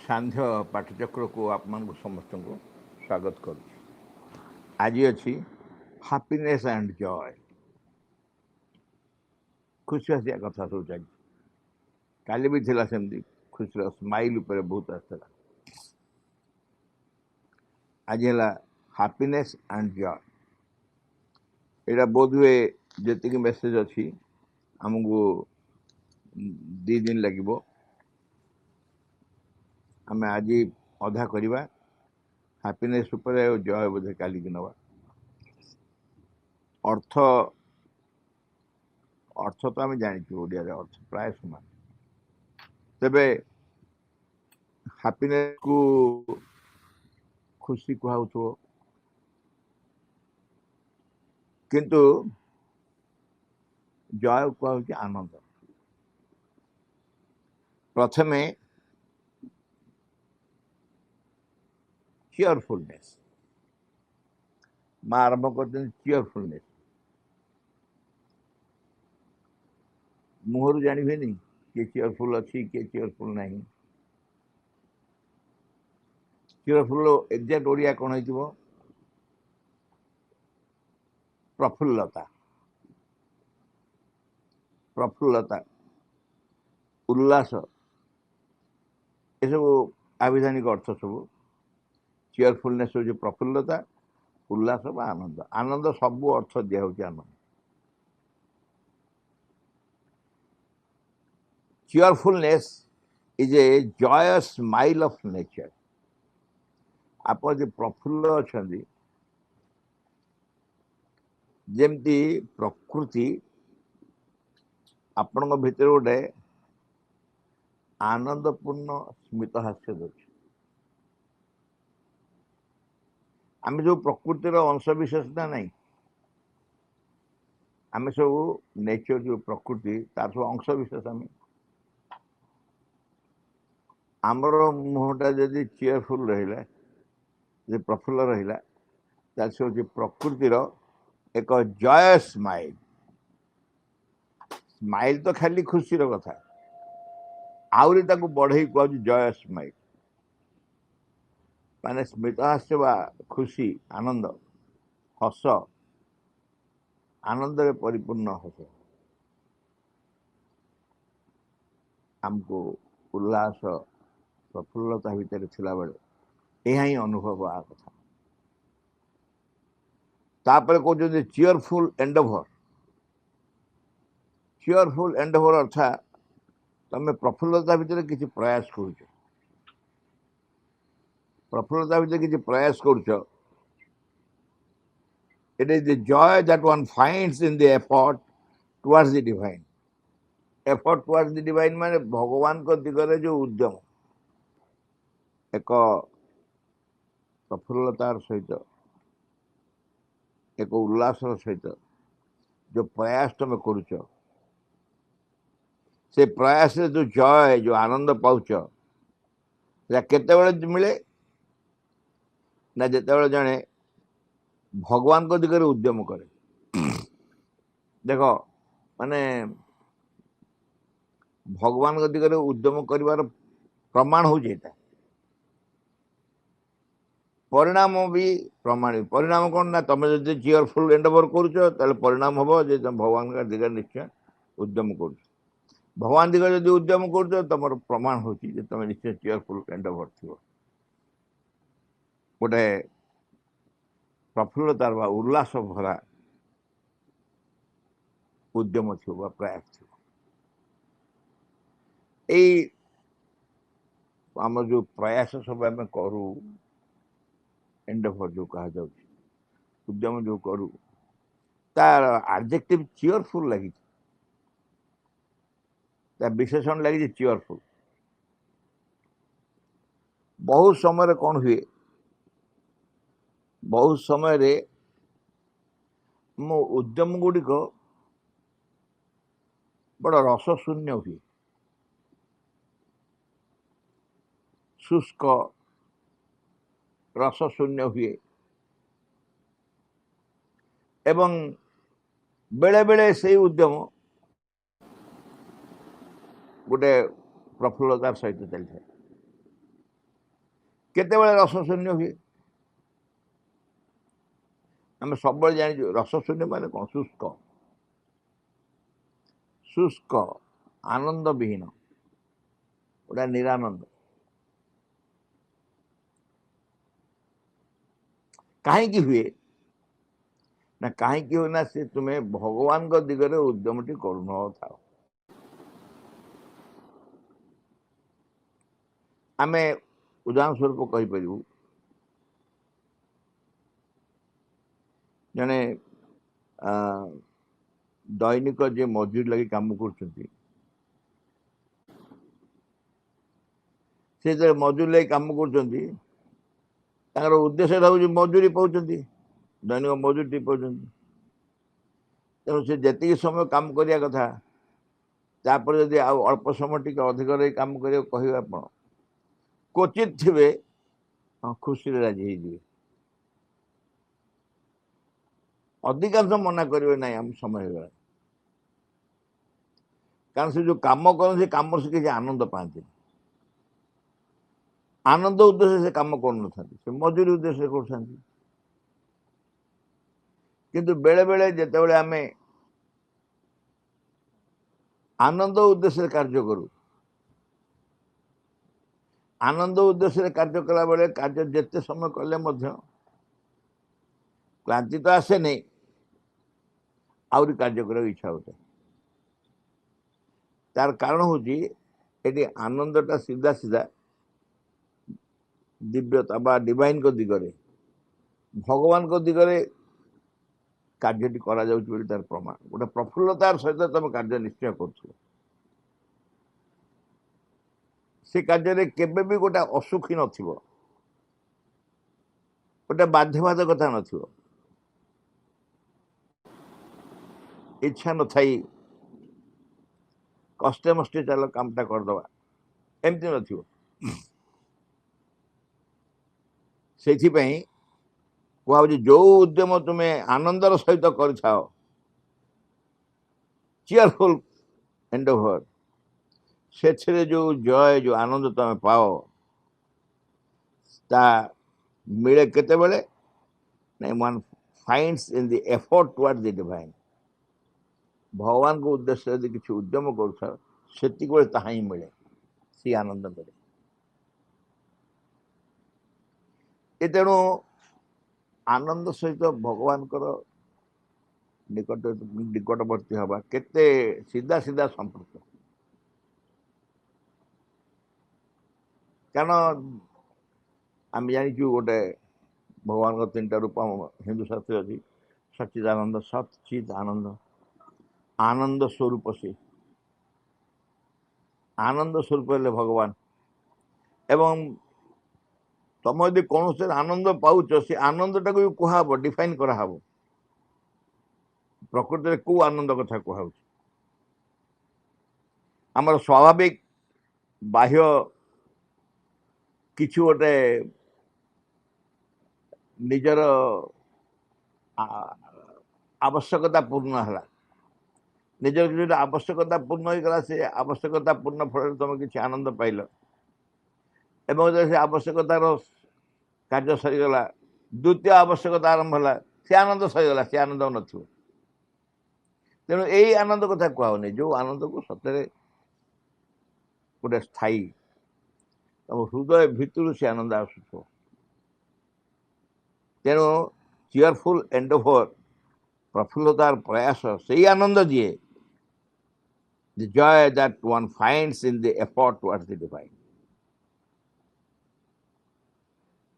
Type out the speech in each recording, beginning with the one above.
सांध्य पाठचक्र को आप समस्त को स्वागत करुँ। आज अच्छी हैप्पीनेस एंड जॉय, खुशी हसिया कथा सब चलती। काली भी थिला सेमती खुशी स्माइल उपर बहुत आसला। आज है हैप्पीनेस एंड जॉय। यहाँ बोध हुए जी मेसेज अच्छी आमको 2 दिन लगे। आम आज अधा करवा हैप्पीनेस उपर जॉय बोधे काली की नवा। अर्थ अर्थ तो आम जानी ओडिया अर्थ प्राय समान। तेबे हैप्पीनेस को खुशी कहु किंतु जॉय कहूँ आनंद। प्रथमे चीयरफुलनेस माँ आरंभ कर चीयरफुलनेस। मुहर जानवे नहीं किए चीयरफुल अच्छी किए चीयरफुल नहीं। चीयरफुल एक्जाक्ट ओडिया कौन हो? प्रफुल्लता, प्रफुल्लता, उल्लास, ये सब आविधानिक अर्थ सब। चीयरफुलनेस हो प्रफुल्लता, उल्लास बा आनंद। आनंद सब अर्थ दिया हो आनंद। Cheerfulness is a joyous smile of nature. आप जो प्रफुल्ल अच्छा जमती प्रकृति आपण भीतर गोटे आनंदपूर्ण स्मित हास्य दे। आम सब प्रकृतिर अंश विशेष ना नहीं। आम सब नेचर जो प्रकृति तार सब अंश विशेष। आमर मुहटा जदि चीयरफुल रहा प्रफुल्ल रहा से हूँ प्रकृतिर एक जॉय स्माइल। स्माइल तो खाली खुशी कथा आहरी बढ़े कह जॉय स्माइल माने स्मित हास्य बा खुशी आनंद हस आनंद में परिपूर्ण हस आमको उल्लास प्रफुल्लता भितर थिला बेले यह ही अनुभव आ कथा। तापर कहते चीयरफुल एंडोवर। चीयरफुल एंडोवर अर्थात तमें प्रफुल्लता भितर किसी प्रयास कर प्रफुल्लता भितर किसी प्रयास कर। It is the joy that one finds in the effort towards the divine. Effort towards the divine माने भगवान को दिगरे जो उद्यम एक प्रफुल्लतार सहित एक उल्लास सहित जो प्रयास तुम करुच से प्रयास से जो जॉय जो आनंद पाउच केते मिले ना जिते जड़े भगवान को दिगरे उद्यम करे। देखो माने भगवान को दिगरे उद्यम कर प्रमाण हो जाता परिणाम भी प्रमाणित। परिणाम कौन ना तुम जो चीयरफुल एंडोवर कर परिणाम हम जो तुम भगवान का दिगरे निश्चय उद्यम कर। भगवान दिगरे जो उद्यम कर तुम प्रमाण हो तुम निश्चय चीयरफुल एंडोवर थी गोटे प्रफुल्लतार बा उल्लास भरा उद्यम थी प्रयास थी। आम जो प्रयास सब आम करू एंडोवर जो कहा जाऊ उद्यम जो करू तार एडजेक्टिव चीयरफुल लगी विशेषण लगी चीयरफुल। बहुत समय कौन हुए बहुत समय मो उद्यम गुड़िक बड़ रस शून्य हुए शुष्क रस शून्य हुए एवं बेले बेले से उद्यम गोटे प्रफुल्लतार सहित चलता है। केतेबेले रस शून्य हुए आम सब जानी रस शून्य माने कौन शुष्क शुष्क आनंद विहीन गोटा निरानंद कहीं हुए ना कहीं हुए ना से तुम्हें भगवान को दिगरे उद्यमटी करुन था आम उदाहरण स्वरूप कहीपर जने दैनिक जे मजूरी लगी काम कर मजूरी लगी काम कर उद्देश्य हूँ मजूरी पाँच दैनिक मजूरी पाँच तेणु से जी समय काम करने कथा तापर जदि अल्प समय टी अधिक रही काम कर कह क्वचित थे हाँ खुशी राजी हो अधिकांश मना करेंगे ना आम समय हो कारण से जो कम कर कम से किसी आनंद पाते आनंद उद्देश्य से कम कर मजूरी उद्देश्य कर बेले बेले जिते बड़े आम आनंद उद्देश्य कार्य करूँ आनंद उद्देश्य कार्य कला बेले कार्य जिते समय कले क्लांति तो आसे नहीं आहरी कार्य कर इच्छा होता तार कारण हूँ ये आनंदटा सीधा सीधा दिव्यता बा डिवाइन को दिगरे भगवान को दिगरे कार्यटी करा तार प्रमाण गोटे प्रफुल्लतार सहित तुम कार्य निश्चय कर से कार्य केबे भी गोटे असुखी नथिबो गोटे बाध्यबाधकता नथिबो इच्छा न थी कष्टे मष्टे चल कामटा करदवा एमती नथिबो से कह जो उद्यम तुम्हें आनंदर सहित कर चीयरफुल एंडेवर से जो जय जो आनंद तुम पाओ ता मिले केते बेले नहीं one finds in the effort toward the divine भगवान को उद्देश्य यदि किसी उद्यम कर ही मिले सी आनंद मिले ये तेणु आनंद सहित भगवान निकटवर्ती हवा केते सीधा सीधा संपर्क कारण आम जाचु गोटे भगवान का 3टा रूप हिंदू शास्त्र अच्छी सच्चिदानंद सचिद आनंद आनंद स्वरूप से आनंद स्वरूप हेले भगवान एवं तुम यदि कौन से आनंद पाच से आनंदटा को कहब डिफाइन कराहब प्रकृति में कौ आनंद कथा कहु आमर स्वाभाविक बाह्य किछु गोटे निजर आवश्यकता पूर्ण है निजर किसी आवश्यकता पूर्ण होगा से आवश्यकता पूर्ण फल तुम किसी आनंद पाइल एवं से आवश्यकतार कार्य सरीगला द्वितीय आवश्यकता आरंभ है से आनंद सरीगला से आनंद न तेणु यही आनंद कथा कहनी जो आनंद को सतरे गोटे स्थायी तुम हृदय भितर से आनंद आसुथ तेणु चीयरफुल एंडेवर प्रफुल्लतार प्रयास से आनंद दिए the Joy that one finds in the effort towards the divine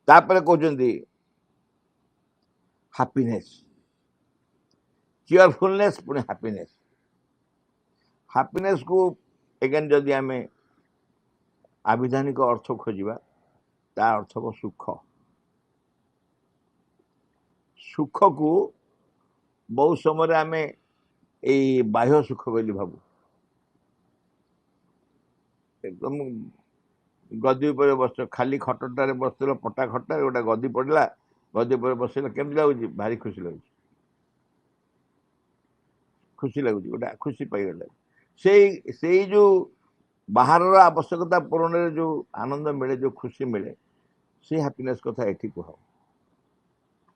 तापर कहते हैप्पीनेस चीयरफुलनेस पुणी हैप्पीनेस हैप्पीनेस को एगेन जदि आम आविधानिक अर्थ खोजा ता अर्थ को सुख सुख को बहुत समय आम ये बाह्य सुख बोली भावु एकदम गदी पर बस खाली खटटारे बस पटा खटारे गोटे गदी पड़ा गदी पर बसला केमती लगुच भारी खुशी लगुच खुशी लगुच गोटे खुशी पाइगला से जो बाहर आवश्यकता पूरण जो आनंद मिले जो खुशी मिले से हैप्पीनेस कथा एठी कह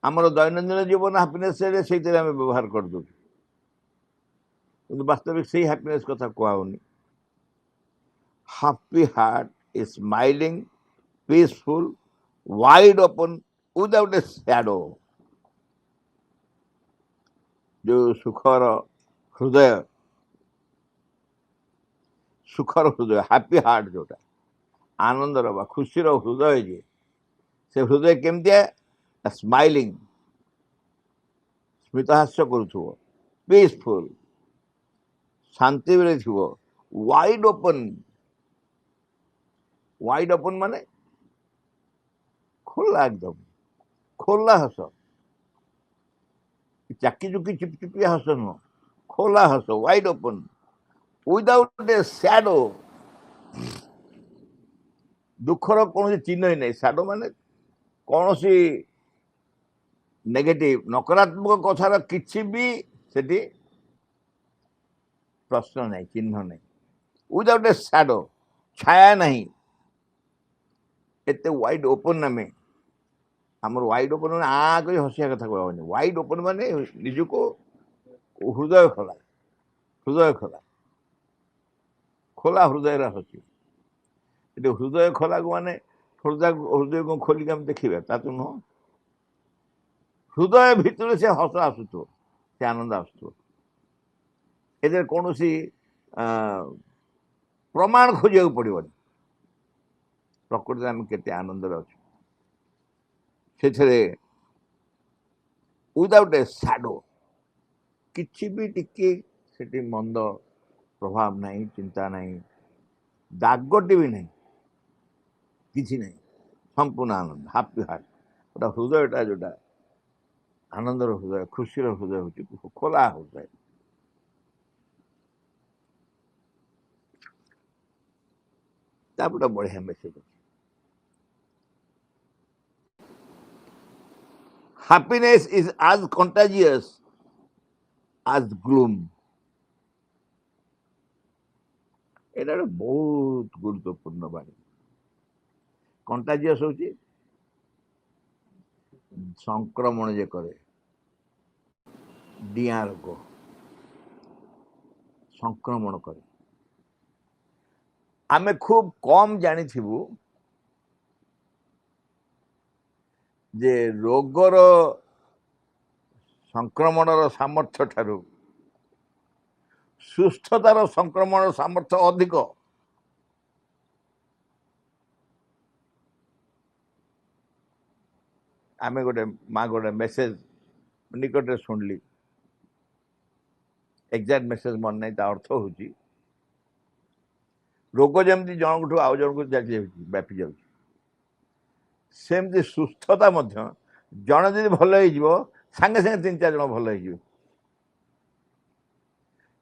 आमर दैनंदिन जीवन हैप्पीनेस से व्यवहार कर दो वास्तविक से हैप्पीनेस कथा कहनी happy heart is smiling peaceful wide open without a shadow जो सुखर हृदय हैप्पी हार्ट जोटा आनंदर बा खुशीर हृदय जे से हृदय केमती स्माइलिंग स्मितहास्य करुथुव पीसफुल शांति बेले थी वाइड ओपन माने खोला एकदम खोला हस चाकी चुकी चिपचिपिया हस नुह खोला हस wide open without a shadow दुखर कौन चिन्ह ही नहीं शैडो माने कौन सी नेगेटिव नकारात्मक कथार किसी भी सेठी प्रश्न नहीं चिन्ह नहीं विदाउट ए शैडो छाया नहीं एते वाइड ओपन आम आमर वाइड ओपन मैंने आ कर हसिया कथा कहनी वाइड ओपन माने निजुको हृदय खोला खोला हृदय हसी हृदय खोला को माने हृदय को खोलिक आम देखा ता तो नुह हृदय भितर से हस आसुथ से आनंद आसुथ ए कौन प्रमाण खोजा पड़ोनी प्रकृति आम के आनंद अच्छे विदाउट ए शैडो किसी भी टिके से मंद प्रभाव नहीं चिंता नहीं दागटे भी नहीं किसी नहीं संपूर्ण आनंद हैप्पी हार्ट गोटा हृदयटा जोटा आनंदर हृदय खुशीर हृदय हूँ खोला हृदय गोटे बढ़िया मेसेज अच्छे happiness is as contagious as gloom एटा बहुत गुरुत्वपूर्ण बाणी कंटाजियस होची संक्रमण जे करे डिया रोग संक्रमण करे आमे खूब कम जानी थिबु जे रोगर संक्रमणर सामर्थ्य ठारू सुस्थतार संक्रमण सामर्थ्य अधिक आमे गोटे माँ गोटे मेसेज निकट शुणली एक्जाक्ट मेसेज मन नहीं अर्थ हूँ रोग जमी जन आउ जन व्यापी जाऊँ सेमती सुस्थता जन जब भल हो सांगे सांगे 3-4 जन भल हो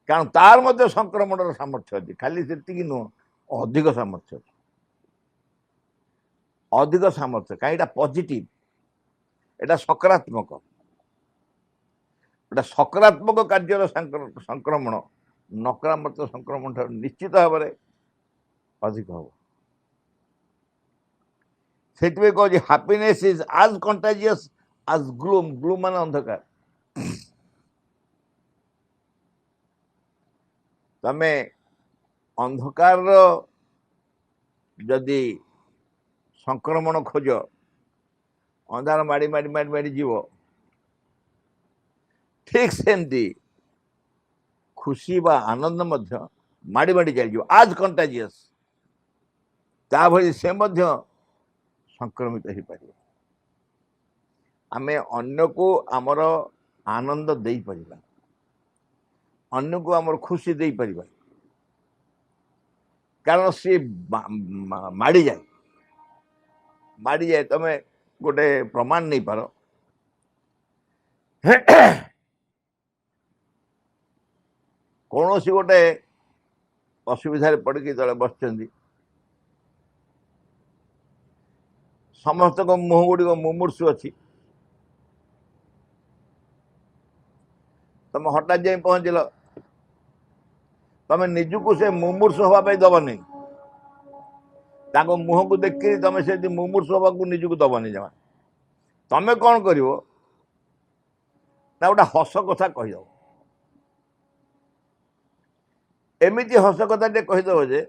कारण तार संक्रमण सामर्थ्य अच्छी खाली से नुह अधिक सामर्थ्य अधिक सामर्थ्य कहीं पॉजिटिव एटा सकारात्मक एटा सकारात्मक कार्य संक्रमण नकारात्मक संक्रमण निश्चित भाव में अधिक हम से कह happiness is as contagious as gloom gloom मान अंधकार तमे अंधकार जदि संक्रमण खोज अंधार माड़ी माड़ी माड़ी माड़ी जीव ठीक सेमती खुशी बा आनंद माड़ी माड़ी चल आज कंटाजियस ता भली से संक्रमित हो पार आमे अन्य को आमर आनंद दे पारिबा अन्य को आमर खुशी दे पारिबा कारण सी माड़ी जाए तमे गोटे प्रमाण नहीं पार कौन सी गोटे असुविधा पड़की तले बस समस्त मुह गुड़िक मुमूर्षु अच्छी तुम हठात जाए पहुँचल तुम निजुक से मुमूर्षु हाँपी दबनी ତାଙ୍କ ମୁହଁକୁ ଦେଖିକି ତମେ ସେଠି ମୁମୂର୍ଷୁ ହବାକୁ ନିଜକୁ ଦବନି ଜମା। ତମେ କ'ଣ କରିବ ନା ଗୋଟେ ହସ କଥା କହିଦବ। ଏମିତି ହସ କଥା ଟିକେ କହିଦବ ଯେ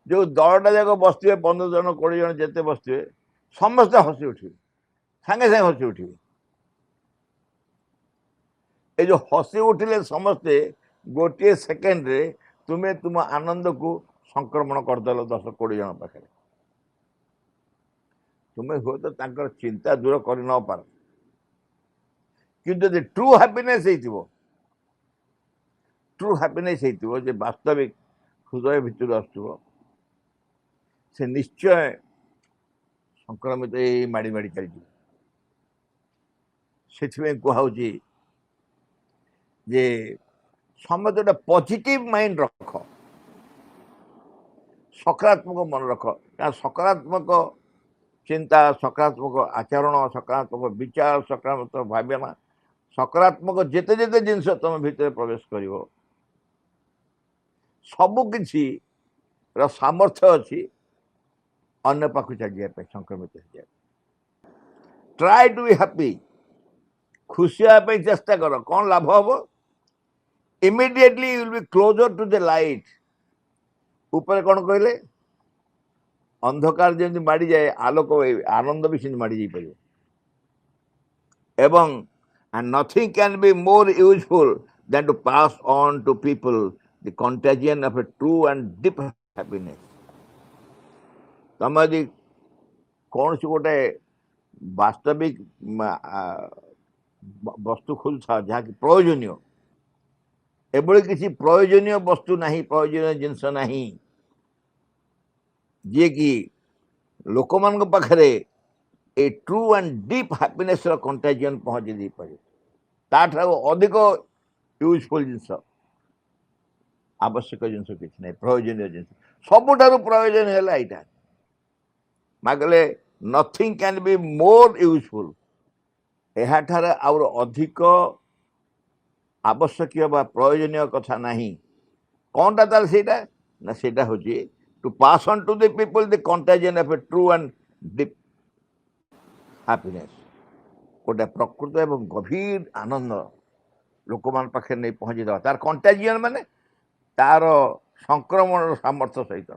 ଯୋଉ ଦଳଟା ଯାକ ବସିଥିବେ 15 ଜଣ 20 ଜଣ ଯେତେ ବସିଥିବେ ସମସ୍ତେ ହସି ଉଠିବେ, ସାଙ୍ଗେ ସାଙ୍ଗେ ହସି ଉଠିବେ। ଏ ଯୋଉ ହସି ଉଠିଲେ ସମସ୍ତେ ଗୋଟିଏ ସେକେଣ୍ଡରେ ତୁମେ ତୁମ ଆନନ୍ଦକୁ ସଂକ୍ରମଣ କରିଦେଲ 10-20 ଜଣ ପାଖରେ। ତୁମେ ହୁଏତ ତାଙ୍କର ଚିନ୍ତା ଦୂର କରି ନ ପାର, କିନ୍ତୁ ଯଦି ଟ୍ରୁ ହାପିନେସ୍ ହେଇଥିବ, ଯେ ବାସ୍ତବିକ ହୃଦୟ ଭିତରୁ ଆସୁଥିବ, ସେ ନିଶ୍ଚୟ ସଂକ୍ରମିତ ହେଇ ମାଡ଼ି ମାଡ଼ି ଚାଲିଯିବ। ସେଥିପାଇଁ କୁହାହଉଛି ଯେ ସମସ୍ତେ ଗୋଟେ ପଜିଟିଭ ମାଇଣ୍ଡ ରଖ, ସକାରାତ୍ମକ ମନ ରଖ। କାରଣ ସକାରାତ୍ମକ ଚିନ୍ତା, ସକାରାତ୍ମକ ଆଚରଣ, ସକାରାତ୍ମକ ବିଚାର, ସକାରାତ୍ମକ ଭାବନା, ସକାରାତ୍ମକ ଯେତେ ଯେତେ ଜିନିଷ ତମ ଭିତରେ ପ୍ରବେଶ କରିବ, ସବୁକିଛିର ସାମର୍ଥ୍ୟ ଅଛି ଅନ୍ୟ ପାଖକୁ ଚାଲିଯିବା ପାଇଁ, ସଂକ୍ରମିତ ହେଇଯିବା। ଟ୍ରାଏ ଟୁ ବି ହାପି, ଖୁସି ହେବା ପାଇଁ ଚେଷ୍ଟା କର। କ'ଣ ଲାଭ ହବ? Immediately you will be closer to the light. ଉପରେ କ'ଣ କହିଲେ? ଅନ୍ଧକାର ଯେମିତି ମାଡ଼ିଯାଏ, ଆଲୋକ ଆନନ୍ଦ ବି ସେମିତି ମାଡ଼ି ଯାଇପାରିବ। ଏବଂ and nothing can be more useful than to pass on to people the contagion of a true and deep happiness. ତମେ ଯଦି କୌଣସି ଗୋଟେ ବାସ୍ତବିକ ବସ୍ତୁ ଖୋଜୁଥାଅ ଯାହାକି ପ୍ରୟୋଜନୀୟ, ଏଭଳି କିଛି ପ୍ରୟୋଜନୀୟ ବସ୍ତୁ ନାହିଁ, ପ୍ରୟୋଜନୀୟ ଜିନିଷ ନାହିଁ ଯିଏକି ଲୋକମାନଙ୍କ ପାଖରେ ଏ ଟ୍ରୁ ଆଣ୍ଡ ଡିପ୍ ହାପିନେସ୍ର କଣ୍ଟାଜିଅନ୍ ପହଞ୍ଚି ଦେଇପାରିବ। ତାଠାରୁ ଅଧିକ ୟୁଜଫୁଲ୍ ଜିନିଷ, ଆବଶ୍ୟକ ଜିନିଷ କିଛି ନାହିଁ, ପ୍ରୟୋଜନୀୟ ଜିନିଷ। ସବୁଠାରୁ ପ୍ରୟୋଜନ ହେଲା ଏଇଟା। ମାଗଲେ nothing can be more useful. ଏହାଠାରେ ଆଉ ଅଧିକ ଆବଶ୍ୟକୀୟ ବା ପ୍ରୟୋଜନୀୟ କଥା ନାହିଁ। କ'ଣଟା ତାହେଲେ ସେଇଟା? ନା ସେଇଟା ହେଉଛି to pass on to the people the contagion of a true and deep happiness. ଗୋଟେ ପ୍ରକୃତ ଏବଂ ଗଭୀର ଆନନ୍ଦ ଲୋକମାନଙ୍କ ପାଖରେ ନେଇ ପହଞ୍ଚିଦେବା। ତାର କଣ୍ଟାଜିଅନ୍ ମାନେ ତାର ସଂକ୍ରମଣର ସାମର୍ଥ୍ୟ ସହିତ,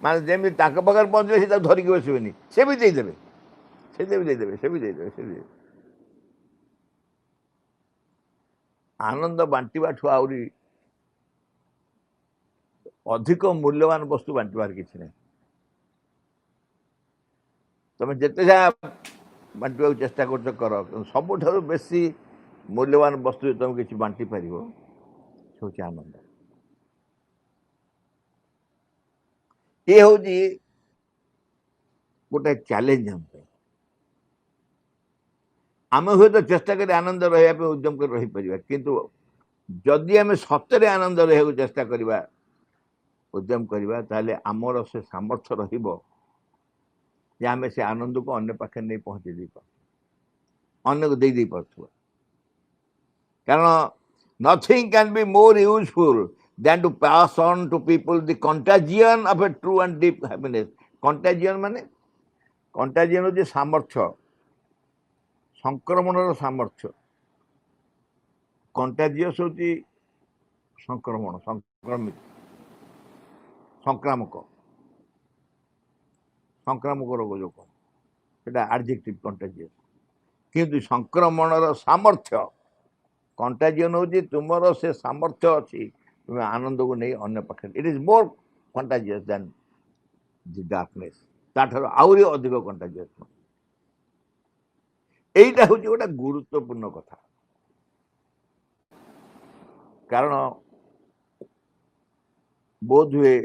ମାନେ ଯେମିତି ତାଙ୍କ ପାଖରେ ପହଞ୍ଚିଲେ ସେ ତାକୁ ଧରିକି ବସିବେନି, ସେ ବି ଦେଇଦେବେ, ସେ ବି ଦେଇଦେବେ, ସେ ବି ଦେଇଦେବେ, ସେ ବି ଦେଇଦେବେ। ଆନନ୍ଦ ବାଣ୍ଟିବାଠୁ ଆହୁରି ଅଧିକ ମୂଲ୍ୟବାନ ବସ୍ତୁ ବାଣ୍ଟିବାର କିଛି ନାହିଁ। ତମେ ଯେତେ ଯାହା ବାଣ୍ଟିବାକୁ ଚେଷ୍ଟା କରୁଛ କର, ସବୁଠାରୁ ବେଶୀ ମୂଲ୍ୟବାନ ବସ୍ତୁ ଯଦି ତମେ କିଛି ବାଣ୍ଟି ପାରିବ, ସେ ହେଉଛି ଆନନ୍ଦ। ଏ ହେଉଛି ଗୋଟେ ଚ୍ୟାଲେଞ୍ଜ ଆମ ପାଇଁ। ଆମେ ହୁଏତ ଚେଷ୍ଟା କରି ଆନନ୍ଦ ରହିବା ପାଇଁ ଉଦ୍ୟମ କରି ରହିପାରିବା, କିନ୍ତୁ ଯଦି ଆମେ ସତରେ ଆନନ୍ଦ ରହିବାକୁ ଚେଷ୍ଟା କରିବା, ଉଦ୍ୟମ କରିବା, ତାହେଲେ ଆମର ସେ ସାମର୍ଥ୍ୟ ରହିବ ଯେ ଆମେ ସେ ଆନନ୍ଦକୁ ଅନ୍ୟ ପାଖରେ ନେଇ ପହଞ୍ଚେଇ ଦେଇପାରୁ, ଅନ୍ୟକୁ ଦେଇପାରୁଥିବା। କାରଣ nothing can be more useful than to pass on to people the contagion of a true and deep happiness. Contagion ମାନେ କଣ୍ଟାଜିଅନ୍ ହେଉଛି ସାମର୍ଥ୍ୟ, ସଂକ୍ରମଣର ସାମର୍ଥ୍ୟ। କଣ୍ଟାଜିଅସ୍ ହେଉଛି ସଂକ୍ରମଣ, ସଂକ୍ରାମକ, ସଂକ୍ରାମକ ରୋଗ ଯୋଉ କଣ, ସେଟା ଆଡଜେକ୍ଟିଭ କଣ୍ଟାଜିଅସ୍। କିନ୍ତୁ ସଂକ୍ରମଣର ସାମର୍ଥ୍ୟ, କଣ୍ଟାଜିଅନ୍ ହେଉଛି ତୁମର ସେ ସାମର୍ଥ୍ୟ ଅଛି, ତୁମେ ଆନନ୍ଦକୁ ନେଇ ଅନ୍ୟ ପାଖରେ। It is more contagious than the darkness. ତାଠାରୁ ଆହୁରି ଅଧିକ କଣ୍ଟାଜିଅସ୍। এইটা হচ্ছে ଗୋଟେ ଗୁରୁତ୍ୱପୂର୍ଣ୍ଣ କଥା। କାରଣ ବୋଧ ହୁଏ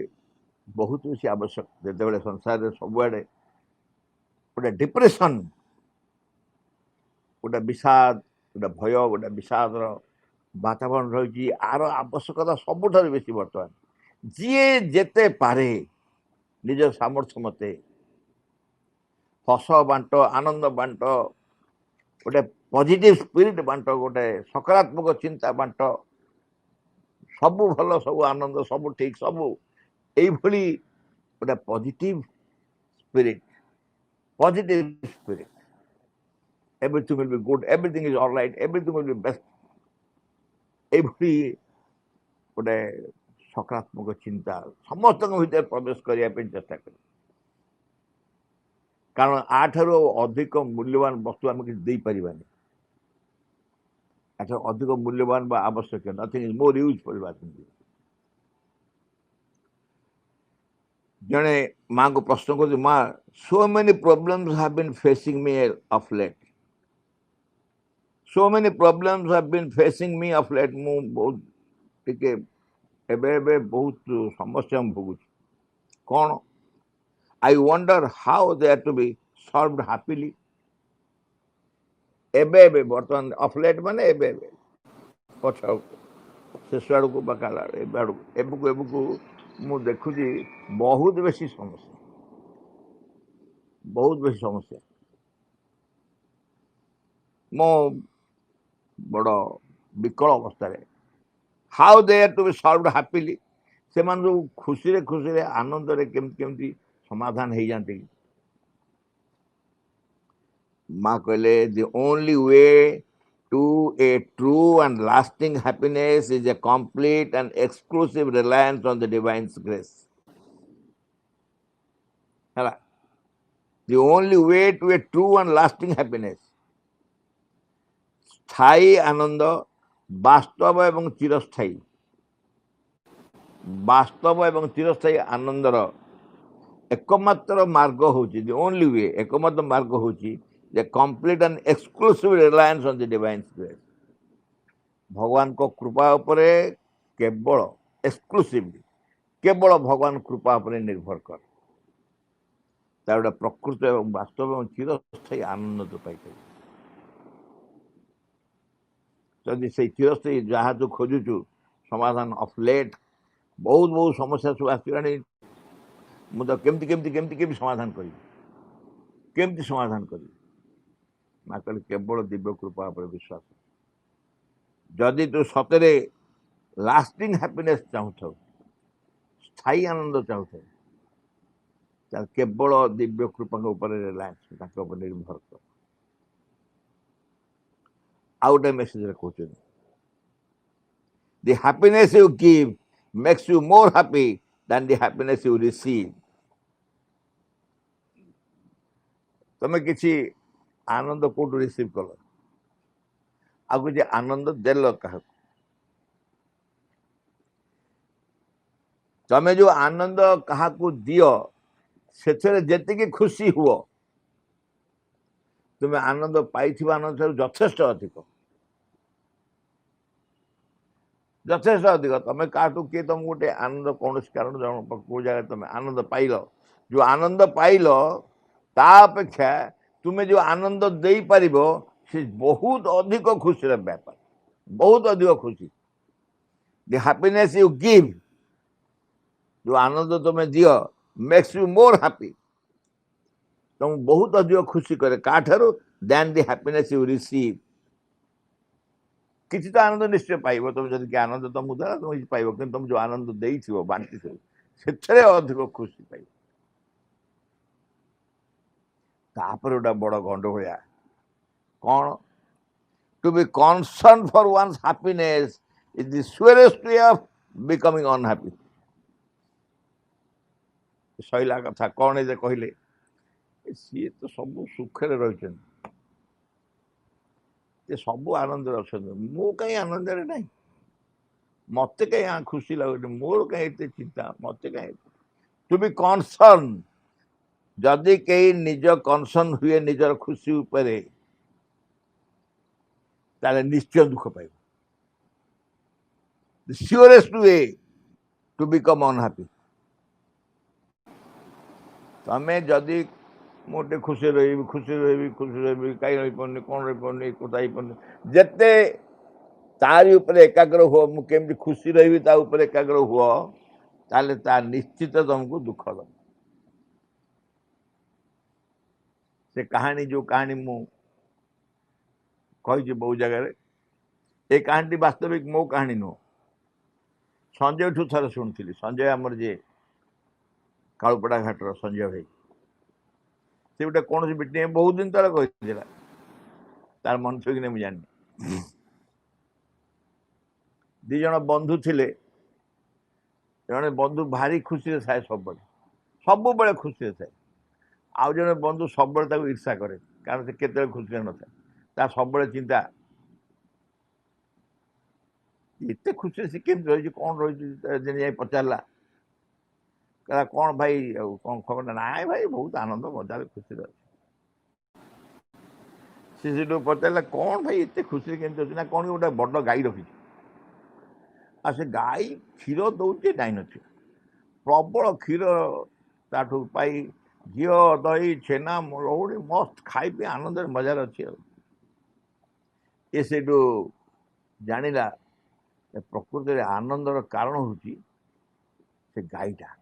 ବହୁତ ବେଶୀ ଆବଶ୍ୟକ ଯେତେବେଳେ ସଂସାରରେ ସବୁଆଡ଼େ ଗୋଟେ ଡିପ୍ରେସନ୍, ଗୋଟେ ବିଷାଦ, ଗୋଟେ ଭୟ, ଗୋଟେ ବିଷାଦର ବାତାବରଣ ରହିଛି। ଆର ଆବଶ୍ୟକତା ସବୁଠାରୁ ବେଶୀ ବର୍ତ୍ତମାନ। ଯିଏ ଯେତେ ପାରେ ନିଜ ସାମର୍ଥ୍ୟ ମତେ ହସ ବାଣ୍ଟ, ଆନନ୍ଦ ବାଣ୍ଟ, ଗୋଟେ ପଜିଟିଭ ସ୍ପିରିଟ୍ ବାଣ୍ଟ, ଗୋଟେ ସକାରାତ୍ମକ ଚିନ୍ତା ବାଣ୍ଟ, ସବୁ ଭଲ, ସବୁ ଆନନ୍ଦ, ସବୁ ଠିକ୍, ସବୁ ଏଇଭଳି गोटे positive spirit, positive spirit, everything will be good, everything is alright, everything will be best, एभली गोटे सकारात्मक चिंता समस्त भीतर प्रवेश करने चेष्टा कर, कारण आठर अधिक मूल्यवान वस्तु आम किसी दे पारानी, अधिक मूल्यवान आवश्यक, नथिंग इज मोर यूजफुल। जड़े माँ को प्रश्न कर, माँ so many problems have been facing me of late, so many problems have been facing me of late, मु बहुत टिके एबे एबे बहुत समस्या भोगुच, कौन I wonder how they are to be solved happily. एबे एबे बर्तमान ऑफ लेट माने एबे एबे पछ शेष आड़ को काला एबकू मु देखुची बहुत बेसी समस्या, बहुत बेसी समस्या। मो बड़ विकल अवस्था, how they are to be solved happily, से खुशी खुशी आनंद केमती समाधान हो जाती। माँ कहले the only way to a true and lasting happiness is a complete and exclusive reliance on the divine grace. है the only way to a true and lasting happiness, स्थायी आनंद, वास्तव एवं चिरस्थायी, वास्तव एवं चिरस्थायी आनंदर एकमात्र मार्ग होची, द ओनली वे एकमात्र मार्ग होची the complete and exclusive reliance on the divine grace. भगवान को कृपा उपरे केवल एक्सक्लूसिवली केवल भगवान कृपा उपरे निर्भर कर, तार गोटे प्रकृत एवं वास्तव एवं चिरस्थायी आनंद तो पाई। जदि से चिरस्थायी जहाँ तू खोजुचु समाधान ऑफ लेट बहुत बहुत समस्या सब आसगलानी, मुझे केमती केमती केमती केमती समाधान करी, केमती समाधान करी। माँ कहले केवल दिव्य कृपा पर विश्वास, जदि तू सतरे लास्टिंग हैप्पीनेस चाहू, स्थायी आनंद चाहू, केवल दिव्य कृपा ऊपर रिलायंस निर्भर कर। आउ गोटे मेसेज कहते the happiness you give makes you more happy than the happiness you receive. तुम्हें किसी आनंद कौट रिसीव कल, आ कि आनंद देल क्या, तमें जो आनंद क्या दियो से जी खुशी हुआ, तुम्हें आनंद पाई आनंद यथेष्ट अधिक, यथेष्ट अधिक। तुम्हें क्या किए तुम गोटे आनंद कौन कारण जन कौ जगह तुम्हें आनंद पाइल, जो आनंद पाइल तापेक्षा तुम्हें जो आनंद दे पार से बहुत अधिक खुशी व्यापार, बहुत अधिक खुशी। द हैप्पीनेस यू गिव, जो आनंद तुम्हें दियो मेक्स यू मोर हैप्पी, तुम बहुत अधिक खुशी करे काठारू then the happiness you receive. किसी तो आनंद निश्चय पाइब, तुम जब कि आनंद तुमको देला तुम पाइब, कि तुम जो आनंद देइथिबो बांटी से अधिक खुशी पाइब। तापर गोटे बड़ गंड भया कौन, to be concern for one's happiness is the surest way of becoming unhappy. सैला कथा कौन जे कहले, सी तो सब सुखे रही, सब आनंद अच्छा, मु कहीं आनंद ना, मत कहीं खुशी लगुनि, मोर कहीं चिंता, मत कहीं। टू बी कनसर्न, जदि कहीं निज कनसर्न हुए निजर खुशी उपरे, ताले निश्चय दुख पाइब। The surest way to become unhappy. तमें जदि मोटे खुशी रही खुशी रही खुशी रही कहीं रही पानी कौन रही पानी कथा ही पानी, जिते तारी ऊपर एकाग्र हुआ मु केमती खुशी रही ता ऊपर एकाग्र हुआ, ताले ता निश्चित तुमको दुख दब। से कहानी जो कहानी मु कही बहुत जगह, ये कहानी वास्तविक मो कहानी नुह, संजय ठू थे शुणी। संजय आमर जे कालुपड़ा घाटर संजय भाई से गोटे कौन मीटिंग बहुत दिन तले कही तार मन छुई कि मुझे जानी दी जन बंधु थिले जड़े बंधु भारी खुशी थाए सब बड़े खुशी थाए आउ जड़े बंधु सब ईर्षा करे कारण से केते खुशी न था सब चिंता एत खुशी से केम रही कौन रही पचारा कहला कौन भाई कौन खबर ना भाई बहुत आनंद मजा खुशी अच्छे से पचारा कौन भाई एत खुशी केमती अच्छे ना कौन गोटे बड़ गाई रखी आ से गाई क्षीर दौचे डाइन प्रबल क्षीर ताठू पाई घी दही छेना लहुड़ी मस्त खाई पी आनंद मजार अच्छे ये से जानिला प्रकृति आनंदर कारण हूँ से गाईटा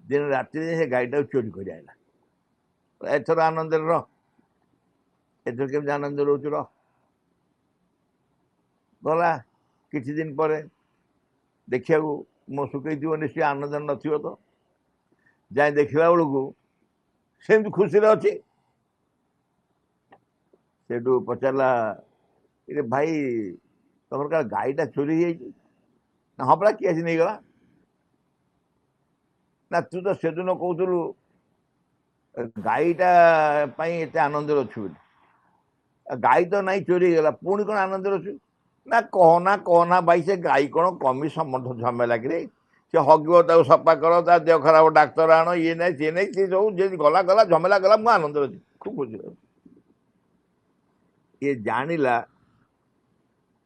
दिन राति से गाईटा चोरी कर आएगा एथर आनंद एथर केमती आनंद रोच गला किसी दिन पर देखा मो सुखई निश्चय आनंद न तो जाए देखला बेलू सेमती खुशी अच्छे से पचारा ये भाई तुम क्या गाईटा चोरी ना हाँ पड़ा किए नहीं गला ना तू तो से दिन कहलु गाईटा एत आनंद अच्छु गाई तो नहीं चोरी गला पुणी कौन आनंद अच्छु ना कहना भाई से गाई कौन कमी समर्थ झमेला कि से हगब सफा कर देह खराब डाक्तर आण ये नहीं सी नहीं सी सब गला गला झमेला गला मुझे आनंद अच्छी खूब खुशी ये जानिला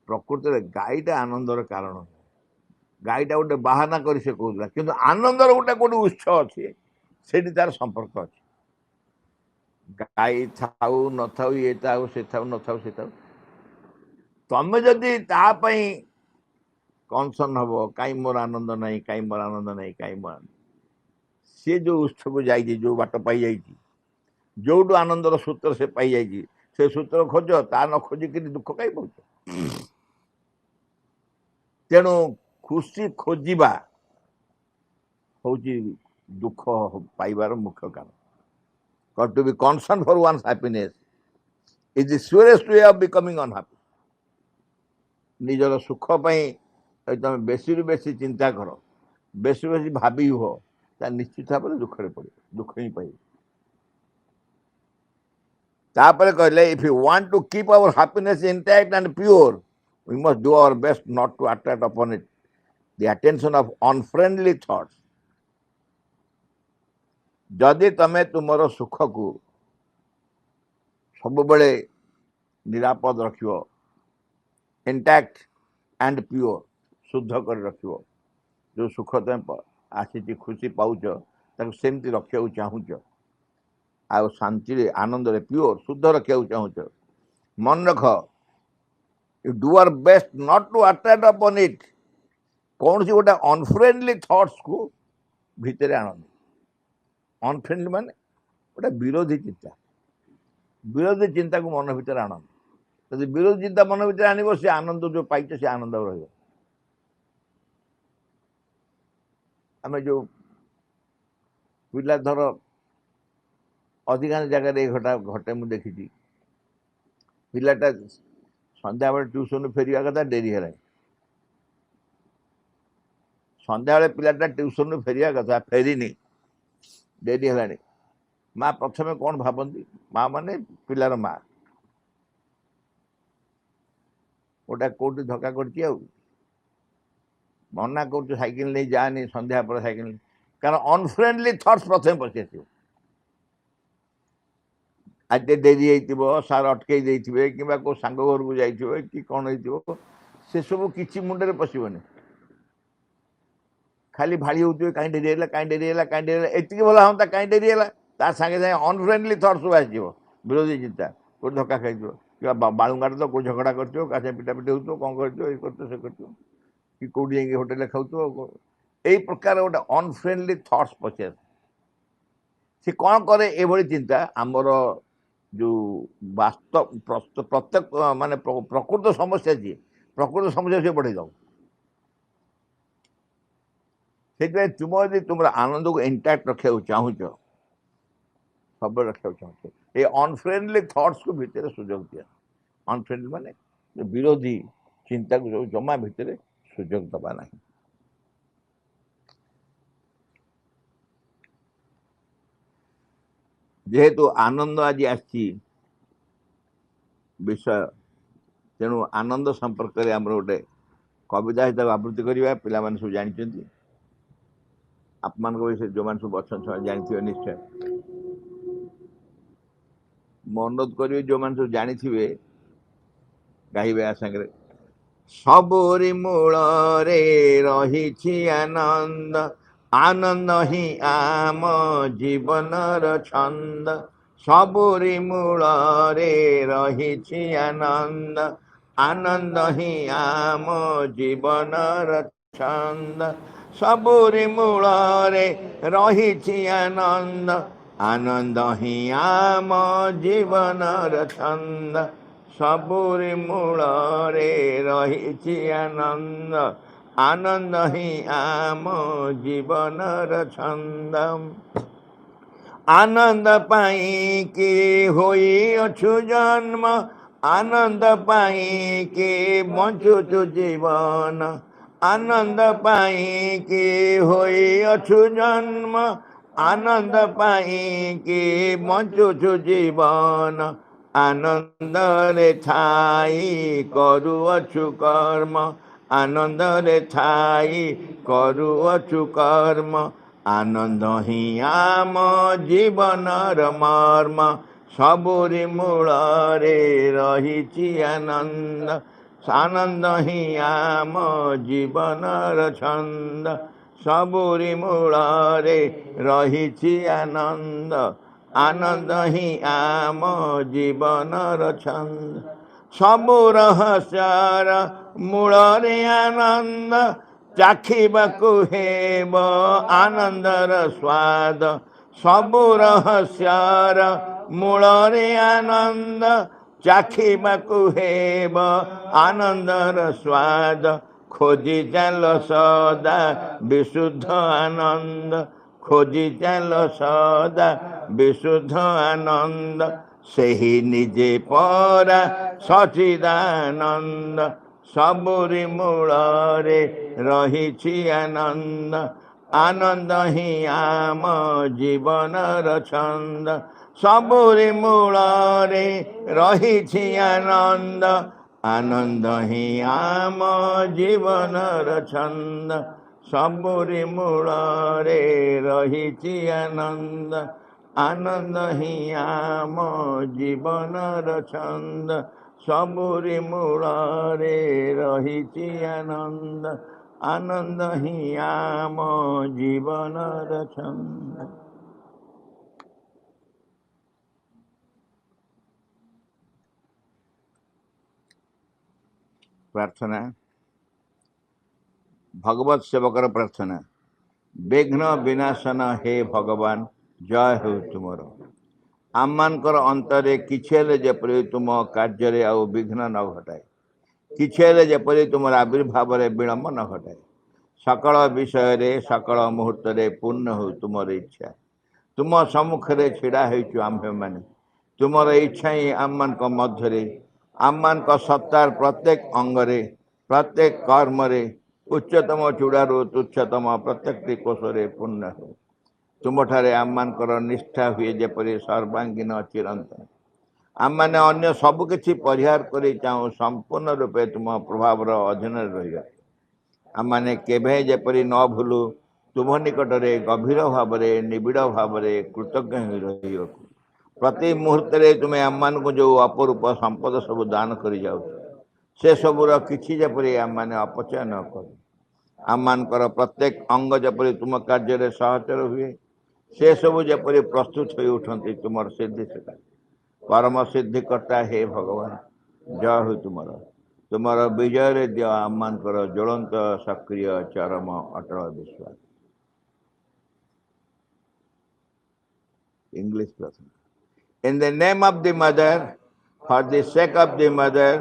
प्रकृति गाईटा आनंदर कारण गाईटा गोटे बाहाना कर से कहला कि आनंदर गोटे गोटे उत्स अच्छे से तार संपर्क अच्छे गाई थाऊ न थाऊ ये थाऊ से थाऊ न थाऊ से थाऊ तमें जदि तापाई कनसन हम कहीं मोर आनंद नहीं कहीं मोर आनंद नहीं कहीं मोर सी जो उत्स को जाइए जो बाट पाई जाइए जो आनंदर सूत्र से पाई जाइए से सूत्र खोज ता न खोजिक दुख कहीं पड़ुच तेणु खुशी खोजा हूँ दुख पाइबार मुख्य कारण Got to be concerned for one's happiness is the surest way of becoming unhappy. निजर सुख तुम बेसी रु बेसी चिंता कर बेसी बेसी भावी हो निश्चित भाव में दुख पड़े दुख ही पाई कहले if you want to keep our happiness intact and pure we must do our best not to attract upon it the attention of unfriendly thoughts जदि तमें तुमर सुख को सब बड़े निरापद रख इंटैक्ट एंड प्योर शुद्ध कर रख जो सुख तुम आसी खुशी पाउच सेमती रखा चाहूच आ शांति आनंद प्योर शुद्ध रखा चाहूच मन रख you do our best not to attract upon it कौन सी गोटे अनफ्रेंडली थॉट्स को भितर आनंद अनफ्रेंडली माने गोटे विरोधी चिंता को मन भीतर आनंद जब विरोधी चिंता मन भीतर आनब से आनंद जो पाइछ से आनंद रही आम जो पिला धर अधिकांश जगह घटा घटे मुझे देखी पिलाटा संध्या बेले ट्यूशन फेरिया कथा डेरी है संध्या बेले पिलाटा ट्यूशन फेरिया कथा फेरीनी डेरी है माँ प्रथम कौन भावती माँ माने पिलार माँ गोटा कौटी धक्का कर मना कर साइकिल नहीं जानी संध्या पर साइकिल कारण अनफ्रेंडली थॉट्स प्रथम पशि आस आज डेरी हो सार अटकई देते कि सांग घर को जाइए कि कौन हो से सब किसी मुंडे पशुनि खाली भाड़ी होते कहीं डेरी है कहीं डेरी है कहीं डेरी है एति भल हाँ कहीं डेरी है सागे सागे अनफ्रेंडली थॉट सब आस विरोधी चिंता कोई धक्का खाई कि बालुंगार तो कोई झगड़ा कर पिटापिटी हो कौन कर कि कौटी जाइए होटेल खाऊ यही प्रकार गोटे अनफ्रेंडली थॉट्स पशि सी कौन करे ये चिंता आमर जो वास्तव प्रत्येक माने प्रकृत समस्या जी प्रकृत समस्या से बढ़े जाऊ से तुम यदि तुम आनंद को इंटैक्ट रखा चाहूच सब रखा चाहूच ये अनफ्रेंडली थॉट्स को भितर सुजोग दिया अनफ्रेंडली माने विरोधी चिंता को जमा भितर सुजोग दबा ना जेहेतु आनंद आज आसी विषय तेणु आनंद संपर्क में आम गोटे कविता सहित आवृत्ति करवा पिला सब जानते आप विषय जो मैंने सब अच्छा जानते निश्चय मो अनुरोध करेंगे जो मैंने सब जानी गाइबे सागर सबुरी मूल रे रही आनंद आनंद ही आम जीवनर छंद सबुरी मूल रे रही आनंद आनंद ही आम जीवनर छंद सबुरी मूल रे रही आनंद आनंद ही आम जीवनर छंद सबुरी मूल रे रही आनंद आनंद ही आम जीवनर छंद आनंद पाई के होई अछु जन्म आनंद पाई के बंचुचु जीवन आनंद पाई के होई अछु जन्म आनंद पाई के बंचुचु जीवन आनंद रे थाई करुअछु कर्म आनंद रे थाई करुअछु कर्म आनंद ही आम जीवनर मर्म सबुरी मूल रे रही आनंद आनंद ही आम जीवनर छंद सबुरी मूल रे रही आनंद आनंद ही आम जीवनर छंद सबु रहस्यर मूल रे आनंद चाखिबाकु हेब आनंदर स्वाद सबु रहस्यर मूल रे आनंद चाखिबाकु हेब आनंदर स्वाद खोजी चल सदा विशुद्ध आनंद खोजी चल सदा विशुद्ध आनंद सेही निजे परा सचिदानंद सबुरी मूल रे रही आनंद आनंद ही आम जीवनर छंद सबुरी मूल रे रही आनंद आनंद ही आम जीवनर छंद सबुरी मूल रे रही आनंद आनंद ही आम जीवनर छंद सबुरी मूल रे रही आनंद आनंद ही आम जीवनर छंद। प्रार्थना भगवत सेवकर प्रार्थना विघ्न विनाशन हे भगवान जय हो तुमर आम मानकर अंतरे किछे जेपरि तुम कार्य आउ विघ्न न घटाए किछे जेपरि तुम आविर्भाव विलंब न घटाए सकल विषय सकल मुहूर्त पूर्ण हो तुमर इच्छा तुम सम्मुखें छिड़ा होइछु आम्भे माने तुमर इच्छा ही आम मान मध्य आम मान सत्तार प्रत्येक अंगरे प्रत्येक कर्म उच्चतम चूड़ारू तुच्छतम प्रत्येक कोशरे पूर्ण हो तुम ठारे आम मानकर निष्ठा हुए जेपरि सर्वांगीन चिरंतन आम मैंने अन्य सबकि परिहार कर चाहूँ संपूर्ण रूपे तुम प्रभाव अधीन रहा आम मैंने केवे जेपरि न भूलु तुम निकट में गभीर भाव निबिड़ भाव कृतज्ञ रही प्रति मुहूर्त तुम्हें आम मान को जो अपरूप संपद सब दान कर जाओ से सबूर किसी जेपरि आम मैंने अपचय न कर आम मानकर प्रत्येक अंग जेपरि तुम कार्य सहचर हुए से सबू जेपरि प्रस्तुत हो उठती तुम सिद्धि सेटा परम सिद्धिकर्ता हे भगवान जय हो तुमर विजय रे दिया आम मानकर ज्वलंत सक्रिय चरम अटल विश्वास। इंग्लिश प्रार्थना in the name of the mother for the sake of the mother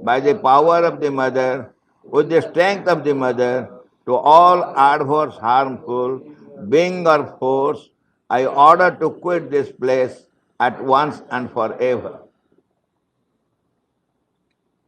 by the power of the mother with the strength of the mother to all adverse, harmful, being or force, I order to quit this place at once and forever.